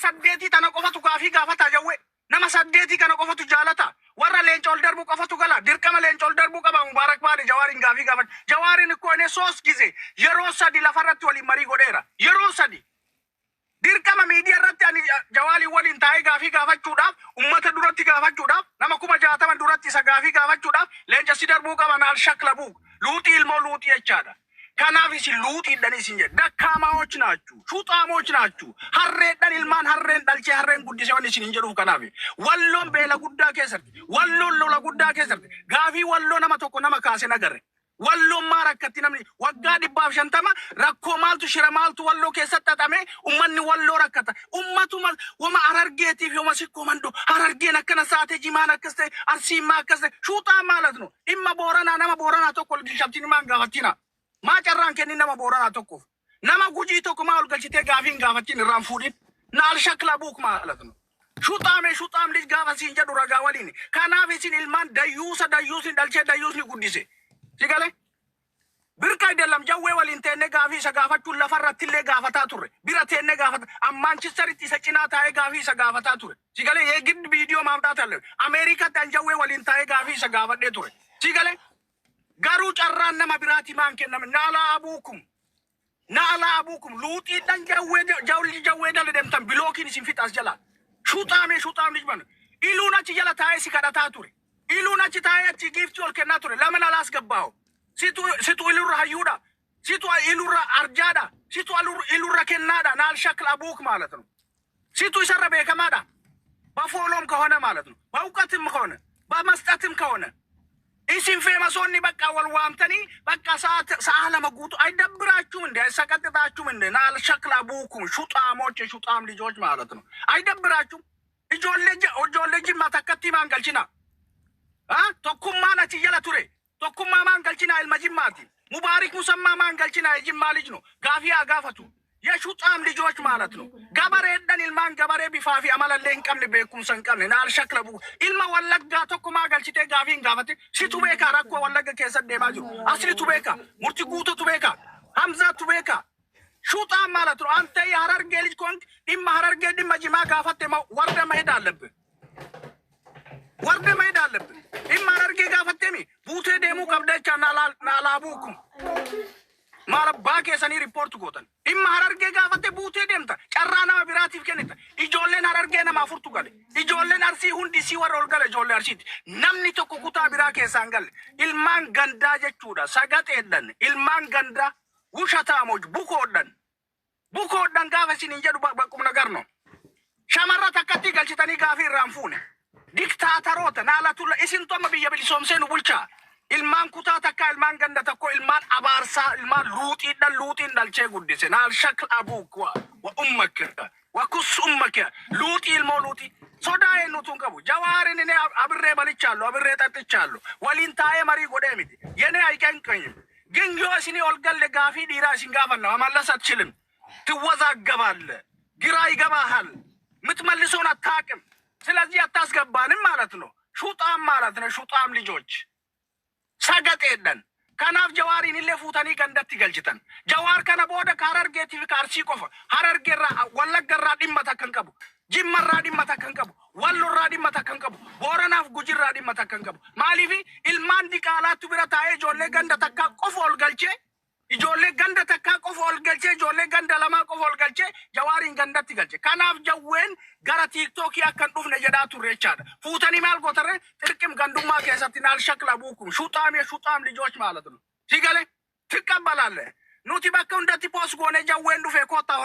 saddeeti tana qofatu gaafii gaafata jawwe nama saddeeti kana qofatu jaalata warra leencol darbu qofatu gala dirqama leencol darbu qaba mubarak baade jawaarin gaafii gaafata jawaarin ko ene sos gize yeroo sadi lafarratti wali marii godheera yeroo sadi dirqama miidiyaa irratti ani jawaali waliin taa'ee gaafii gaafachuudhaaf ummata duratti gaafachuudhaaf nama 60 duratti isa gaafii gaafachuudhaaf leenca si darbuu qaba naal shakla buu luutii ilmoo luutii jechaadha kanaaf isin luutii dhanis hin jedhe dakkaamoch naachuu shuxaamoch naachuu harreedhaan ilmaan harreen dhalchee harreen guddisee waan isin hin jedhuuf kanaaf walloon beela guddaa keessatti walloon lola guddaa keessatti gaafii walloo nama tokko nama kaase nagarre walloon maa rakkatti namni waggaa 150 rakkoo maaltu shira maaltu walloo keessatti xaxame ummanni walloo rakkata ummatuma wama arargeetiif yoma sikkoo mando arargeen akkana saate jimaan akkaste arsiimaa akkaste shuuxaa maalatno dhimma booranaa nama booranaa tokko shabtiin maan gaafatina maa carraan kenni nama booranaa tokkoof nama gujii tokko maa olgalchitee gaafiin gaafatiin irraan fuudhin naal shakla buuk maalatno shuxaam lij gaafa siin jedhu ragaa waliin kanaaf isin ilmaan dayyuusin dhalchee dayyuusni guddise sigale birka delam jawwe walin tenne gaafi sa gaafachuu lafarratti illee gaafataa turre bira tenne gaafata Manchesteritti isa cinaa taa'ee gaafi sa gaafataa turre sigale ye gid video maamtaa talle Amerika tan jawwe walin taa'ee gaafi sa gaafadhee ture sigale garuu carraan nama biraati maan kenname naala abukum luutii dan jawwe dal demtan bilookin isin fixas jala shuxaam lijman iluun achi jala taa'ee si kadhataa ture iluun achi taa'ee achi giiftii ol kennaa ture lamana alaas gabbaawo situ ilurra hayyuudha situ ilurra arjaadha situ ilurra kennaadha naal shakla abuuk maalatno situ isarra beekamaadha bafooloom kahone maalatno bauqatim kahone bamasxatim kahone isin feemasoonni bakka wal waamtanii bakka sa'a lama guutu aydabbiraachuu inde saqaxxitaachuu inde naal shakla abuukum shuxaam lijooj maalatno aydabbiraachuu ijoollee jimmaa takkatti maan galchina tokkummaan achi jala ture tokkummaa maan galchina ilma jimmaati mubaarik musammaa maan galchina jimmaa lijno gaafii haa gaafatu shuxaam lijooj maalatno gabareedhan ilmaan gabaree bifaa fi amalallee hin qabne beekumsa hin qabne naal shakla buuk ilma wallaggaa tokkummaa galchitee gaafii hin gaafate situ beeka rakkoo wallagga keessa deemaa jiru aslitu beeka murti guututu beeka hamzaatu beeka shuxaam maalatno ante harargee lij konk dhimma harargee dhimma jimaa gaafatte warda maheda allebbe imma harargee gaafattemi buutee deemuu qabda jecha naalaabuukum maala baakee sanii riippoortu gootan imma harargee gaafatte buutee deemta carraa nama biraatiif kennita ijoolleen harargee nama afurtu gale ijoolleen arsii hundi sii warra ol gale ijoollee arsiiti namni tokko kutaa biraa keessaan galle ilmaan gandaa jechuudha sagaxeedhan ilmaan gandaa wushataamooj bukoodhan gaafa isin hin jedhu baqqumna garno shamarra takkatti galchitanii gaafii irraan fuune diktaataroota naalatulla isin toma biyya bilisoomsee nu bulchaa ilmaan kutaa takka ilmaan ganda tokko ilmaan abaarsaa ilmaan luuxiin dhalchee guddise naal shakl abuuk wa ummakka wa kus ummakka luuxii ilmoo luuxii sodaa eenyutuun qabu jawaarin inni abirree balichaallu abirree xaxxichaallu waliin taa'ee marii godhee miti yenee ayqan qanyim gingoo isinii ol galle gaafii dhiiraa isin gaafanna mamallas atchilin ትወዛገባለህ ግራ ይገባሃል ምትመልሰውን አታውቅም ስለዚህ አታስገባንም ማለት ነው ሹጣም ልጆች ሰገጤደን ከናፍ ጀዋሪን ለፉታኒ ገንደት ይገልጭተን ጀዋር ከነ ቦደ ካረርጌቲቭ ካርሲ ቆፈ ሀረርጌራ ወለገራ ዲመታ ከንቀቡ ጅመራ ዲመታ ከንቀቡ ወሎራ ዲመታ ከንቀቡ ቦረናፍ ጉጅራ ዲመታ ከንቀቡ ማሊፊ ኢልማን ዲቃላቱ ብረታዬ ጆሌ ገንደ ተካ ቆፎል ገልጬ ijoollee ganda takkaa qofa ol galchee ijoollee ganda lamaa qofa ol galchee jawaariin gandatti galche kanaaf jawween gara tiiktookii akkan dhufne jedhaa turre jechaadha fuutanii maal gootarre xirqim gandummaa keessatti naal shakla buukum shuxaam lijoች ማለት ነው ሲገለ ትቀበላለህ nuti bakka hundatti poos goone jawween dhufe kotta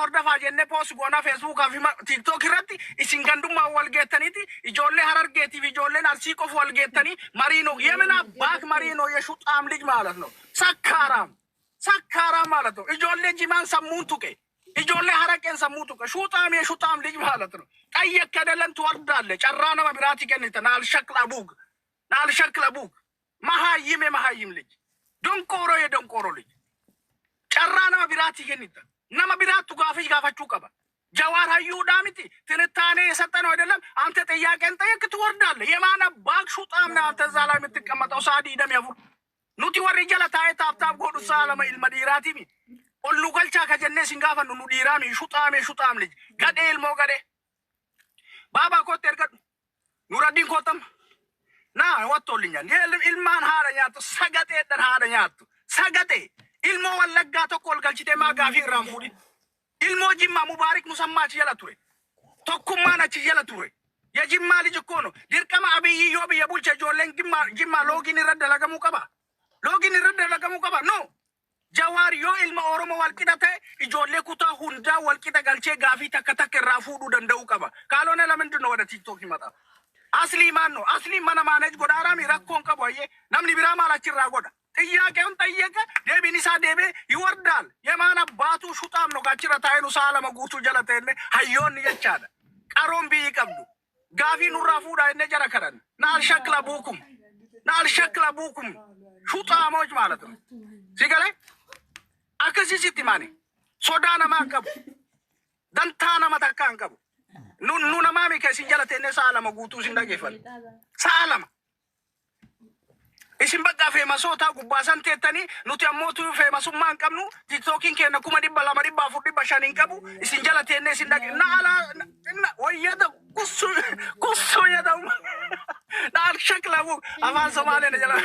hordafa jenne poos goona Facebook fi TikTok irratti isin gandummaa wal geettaniiti ijoollee harargeetiif ijoolleen arsii qofa wal geettanii mariino yemena baak mariino yeshuxaam lij ማለት ነው ሰካራም ማለት ነው ijoollee jimaan sammuun tuqe ijoollee haraqeen sammuu tuqe shuxaam lij ማለት ነው ቀየከደለን ትወርዳለህ ጨራ nama biraati kennita naal shakla buuk መሃይም ልጅ ደንቆሮ ልጅ ጨራ nama biraati kennita nama biraatu gaafachuu qaba ጀዋር ሀዩዳ ሚቲ ትንታኔ የሰጠነው አይደለም አንተ ጥያቄን ጠይቅ ትወርዳለህ የማን ባክ ሹጣም ነው አንተ እዛ ላይ የምትቀመጠው ሳዲ ደም ያፉ ኑቲ ወሪ ጀላ ታይታ ታብ ጎዱ ሳለማ ኢልመዲራቲ ሚ ollu galchaa ka jennee sin gaafannu nu dhiiraami shuxaame gadhee ilmoo gadhee baabaa kootti ergadhu nuraddiin kootam naa wattollinyan ilmaan haadha nyaattu sagateedhan haadha nyaattu sagate ilmoo wallaggaa tokko ol galchitee maa gaafii irraan fuudhin ilmoo jimmaa mubaarik musammaa achi jala ture tokkummaan achi jala ture ya jimmaa liji koono dirqama abiyyi yoo biyya bulche ijoolleen jimmaa loogiin irra dalagamuu qaba no Jawaar yoo ilma Oromoo walqixa ta'e ijoollee kutaa hundaa walqixa galchee gaafii takka irraa fuudhuu danda'uu qaba. Kaaloona lamatti nu wada TikTok himata. Asli mana maanej godhaaraami rakkoon qabu ayyee namni biraa maal achirraa godha. Xiyyaaqeun xiyyeeqa deebiin isaa deebee yiwardaal yemaana baatuu shuxaam no gachira taa'ee nu sa'a lama guutuu jala ta'enne hayyoonni jechaadha. Qaroon biyyi qabdu. Gaafii nurraa fuudhaa inni jara kadhan. Naal shakla buukum. Shuxaamooj maalatu. Sigalee? Akkasitti maani sodaa namaa qabu dantaa nama takka hin qabu nu namaa mi keessin jala teennee sa'a lama guutuu isin dhageeffan sa'a lama isin bakka feemasootaa gubbaasan teettanii nuti ammoo tu feemasummaa hin qabnu tiktookiin kenna 200,200,400,500 hin qabu isin jala teennee isin dhage wayyada kussu yada naal shaklabu afaan Somaaleen jala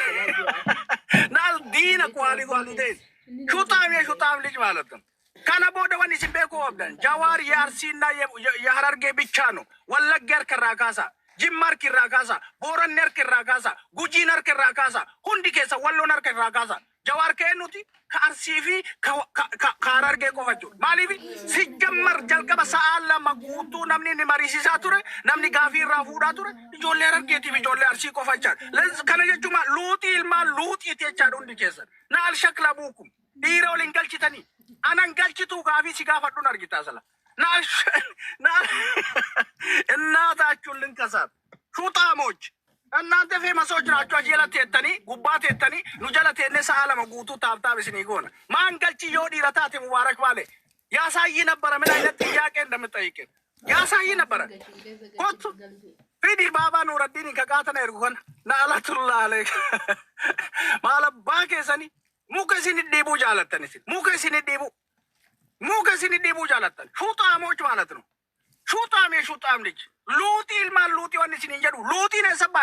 naal diina kwaali ta'e ሹጣም ልጅ ማለት ነው። ከነቦደ ወን ሲቤኮ ወብደን ጃዋር ያርሲና የሐረርጌ ብቻ ነው። ወለገር ከራካሳ ጅማር ከራካሳ ቦረነር ከራካሳ ጉጂነር ከራካሳ ሁንዲ ከሰ ወሎነር ከራካሳ ጃዋር ከኑቲ ከአርሲፊ ከሐረርጌ ቆፈቹ ማሊፊ ሲጀመር ጀልቀበ ሰአላ መጉቱ ነምኒ መሪሲሳ ቱረ ነምኒ ጋፊ ራፉዳ ቱረ ጆሌ ሐረርጌቲ ጆሌ አርሲ ቆፈቻል ከነጀቹማ ሉቲ ኢልማ ሉቲ ተቻዱ ሁንዲ ከሰ ናል ሸክላ ቡኩም dhiiroo waliin galchitanii anan galchituu gaafii si gaafadhuun argitaa sala እናታችሁን ልንከሳት ሹጣሞች እናንተ ፌመሶች ናችሁ። አጀላ ተተኒ ጉባት ተተኒ ኑጀላ ተነ ሰዓለ መጉቱ ታብታብ ሲኒ ጎና ማን ገልጭ ዮ ዲራታት ሙባረክ ባለ ያሳይ ነበር ምን አይነት ጥያቄ እንደምጠይቅ ያሳይ ነበር ኮት ፊዲ ባባ ኑረዲን ከቃተና ይርጎን ናላቱላ አለክ ማለባ ከሰኒ ሙከሲን ዲቡ ጃለተንሲ ሙከሲን ዲቡ ጃለተን ሹጣሞች ማለት ነው። ሹጣም ልጅ ሉጢ ኢልማ ሉጢ ወንሲን ይጀዱ ሉጢ ነሰባ